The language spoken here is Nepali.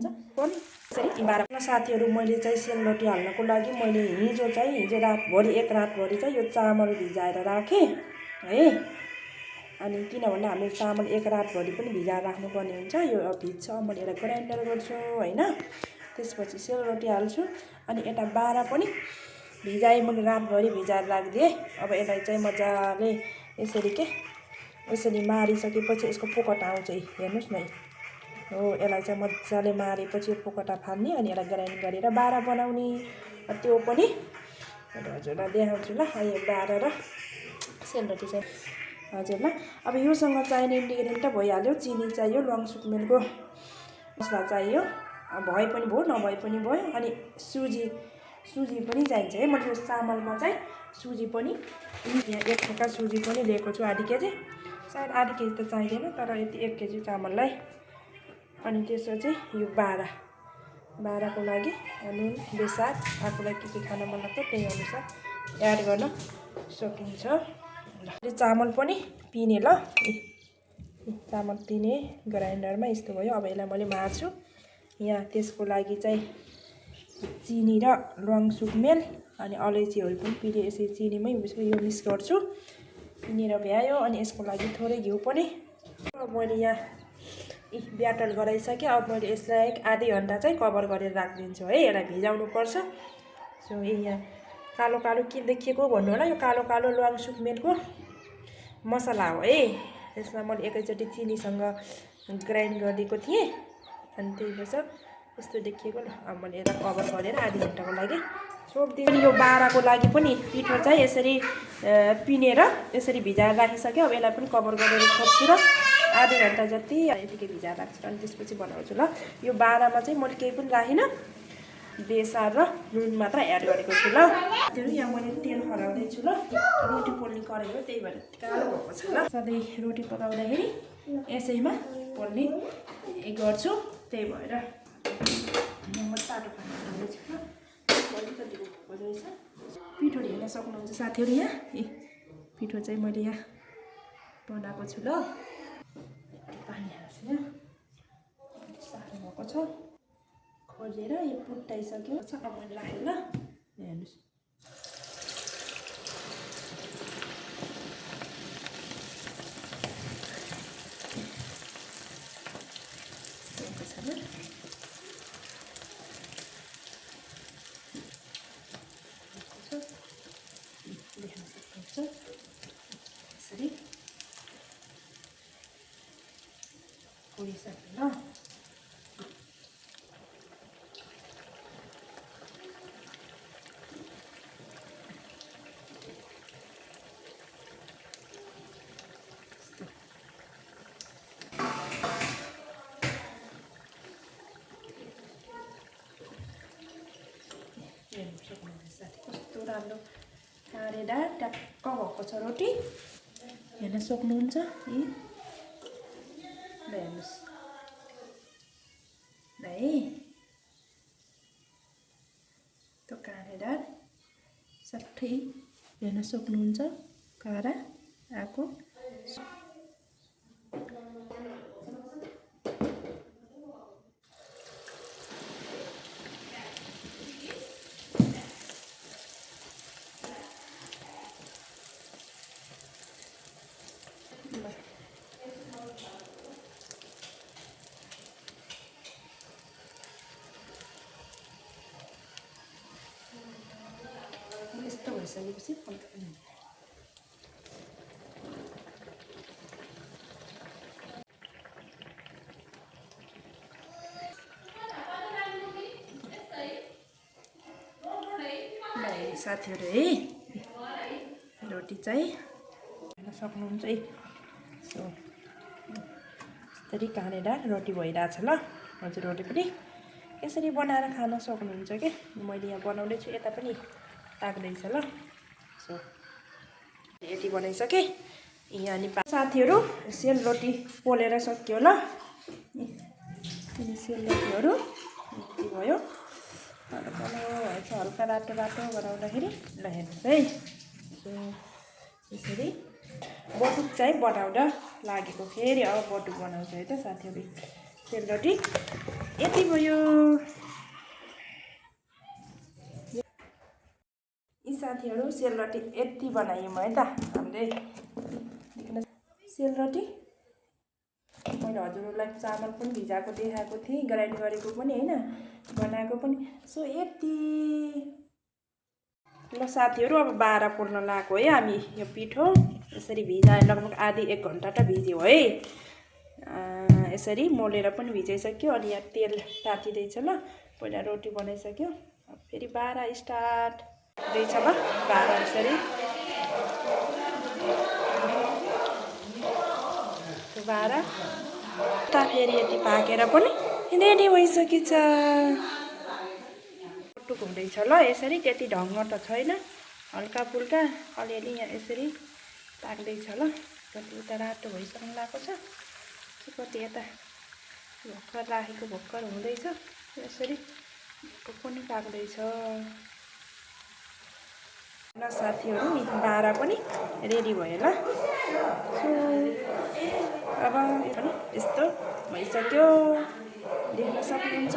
सक्नुहुन्छ पनि यसरी 12 साथीहरू मैले चाहिँ सेलरोटी हाल्नको लागि मैले हिजो रातभरि एक रातभरि चाहिँ यो चामल भिजाएर राखेँ है। अनि किनभने हामीले चामल एक रातभरि पनि भिजाएर राख्नुपर्ने हुन्छ। यो भिज्छ मैले यसलाई ग्राइन्डर गर्छु हैन। त्यसपछि सेलरोटी हाल्छु अनि यता 12 पनि भिजाएँ मैले रातभरि भिजाएर राखिदिएँ। अब यसलाई चाहिँ मजाले यसरी मारिसकेपछि यसको पोकटा आउँछ हेर्नुस् न। हो यसलाई चाहिँ मजाले मारेपछि यो पोकटा फाल्ने अनि यसलाई ग्राइन्ड गरेर 12 बनाउने। त्यो पनि हजुरलाई देखाउँछु ल। यो 12 र सेलरोटी चाहिँ हजुरलाई अब योसँग चाहिने इन्ग्रेडियन्ट त भइहाल्यो। चिनी चाहियो, ल्वाङ सुकमेलको मसला चाहियो, भए पनि भयो नभए पनि भयो। अनि सुजी पनि चाहिन्छ है। मैले चामलमा चाहिँ सुजी पनि एक ठेका सुजी पनि लिएको छु, आधी केजी। सायद आधी केजी त चाहिँदैन तर यति 1 केजी चामललाई। अनि त्यसपछि यो 12 को लागि नुन बेसार आफूलाई के खान मन लाग्छ त्यही अनुसार एड गर्न सकिन्छ। यो चामल पनि पिने ल। चामल पिने ग्राइन्डरमा यस्तो भयो। अब यसलाई मैले मार्छु। यहाँ त्यसको लागि चाहिँ चिनी र ल्वाङ सुकमेल अनि अलैँचीहरू पनि पिने यसरी चिनीमै यो मिक्स गर्छु। पिनेर भ्यायो। अनि यसको लागि थोरै घिउ पनि मैले यहाँ ब्याटर गराइसकेँ। अब मैले यसलाई आधी घन्टा चाहिँ कभर गरेर राखिदिन्छु है। यसलाई भिजाउनु पर्छ। सो यहाँ कालो के देखिएको भन्नु होला। यो कालो ल्वाङ सुकमेलको मसला हो है। यसमा मैले एकैचोटि चिनीसँग ग्राइन्ड गरिदिएको थिएँ अनि त्यही भएर यस्तो देखिएको ल। अब मैले यसलाई कभर गरेर आधी घन्टाको लागि छोडिदिएँ। अनि यो 12 को लागि पनि पिठो चाहिँ यसरी पिनेर यसरी भिजाएर राखिसक्यो। अब यसलाई पनि कभर गरेर छोड्छु र आधी घन्टा जति यतिकै भिजाएर राख्छु अनि त्यसपछि बनाउँछु ल। यो 12 मा चाहिँ मैले केही पनि राखिनँ, बेसार र नुन मात्र एड गरेको छु ल। त्यो यहाँ मैले तेल खराउँदैछु ल। रोटी पोल्ने कराई हो त्यही भएर कालो भएको छ ल। सधैँ रोटी पकाउँदाखेरि यसैमा पोल्ने गर्छु त्यही भएर म तातो खाना खाँदैछु ल। अलिकति भएको रहेछ। पिठो हेर्न सक्नुहुन्छ साथीहरू। यहाँ पिठो चाहिँ मैले यहाँ बनाएको छु ल। पानी हाल्छु यहाँ। साह्रो भएको छ खोलेर यो पुट्टाइसक्यो। अब मैले राखेँ ल। हेर्नुहोस् यसरी पोलिसक्यो ल। कस्तो राम्रो काँडेर ट्याक्क भएको छ रोटी। हेर्न सक्नुहुन्छ। हेर्नुहोस् है त्यो काँडेर सट्टै हेर्न सक्नुहुन्छ काँडा आएको। यस्तो भइसकेपछि साथीहरू है रोटी चाहिँ हेर्न सक्नुहुन्छ है। सो यसरी काँडेर रोटी भइरहेछ ल। हजुर रोटी पनि यसरी बनाएर खान सक्नुहुन्छ के। मैले यहाँ बनाउँदैछु यता पनि ताक्दैछ ल। सो यति बनाइसकेँ। यहाँ नि साथीहरू सेलरोटी पोलेर सक्यो ल। सेलरोटीहरू यति भयो। हल्का रातो बनाउँदाखेरि ल हेर्नुहोस् है। सो यसरी बटुक चाहिँ बनाउन लागेको। फेरि अब बटुक बनाउँछु है त साथीहरू। सेलरोटी यति भयो। यी साथीहरू सेलरोटी यति बनायौँ है त हामीले। सेलरोटी मैले हजुरहरूलाई चामल पनि भिजाएको देखाएको थिएँ, ग्राइन्ड गरेको पनि होइन, बनाएको पनि। सो यति ल साथीहरू, अब 12 पुर्न लगाएको है हामी। यो पिठो यसरी भिजाएर लगभग आधी 1 घन्टा त भिज्यो है। यसरी मोलेर पनि भिजाइसक्यो। अनि यहाँ तेल तातिँदैछ ल, पहिला रोटी बनाइसक्यो। फेरि 12 स्टार्ट हुँदैछ ल, 12 यसरी 12 त फेरि यति पाकेर पनि रेडी भइसकेछ। टुक हुँदैछ ल यसरी, त्यति ढङ्ग त छैन, हल्का फुल्का अलिअलि यहाँ यसरी पाक्दैछ ल। कति उता रातो भइसक्नु लागेको छ, कति यता भर्खर राखेको भर्खर हुँदैछ। यसरी पनि पाक्दैछ ल साथीहरू। 12 पनि रेडी भयो ल। सो अब यस्तो भइसक्यो, देख्न सक्नुहुन्छ।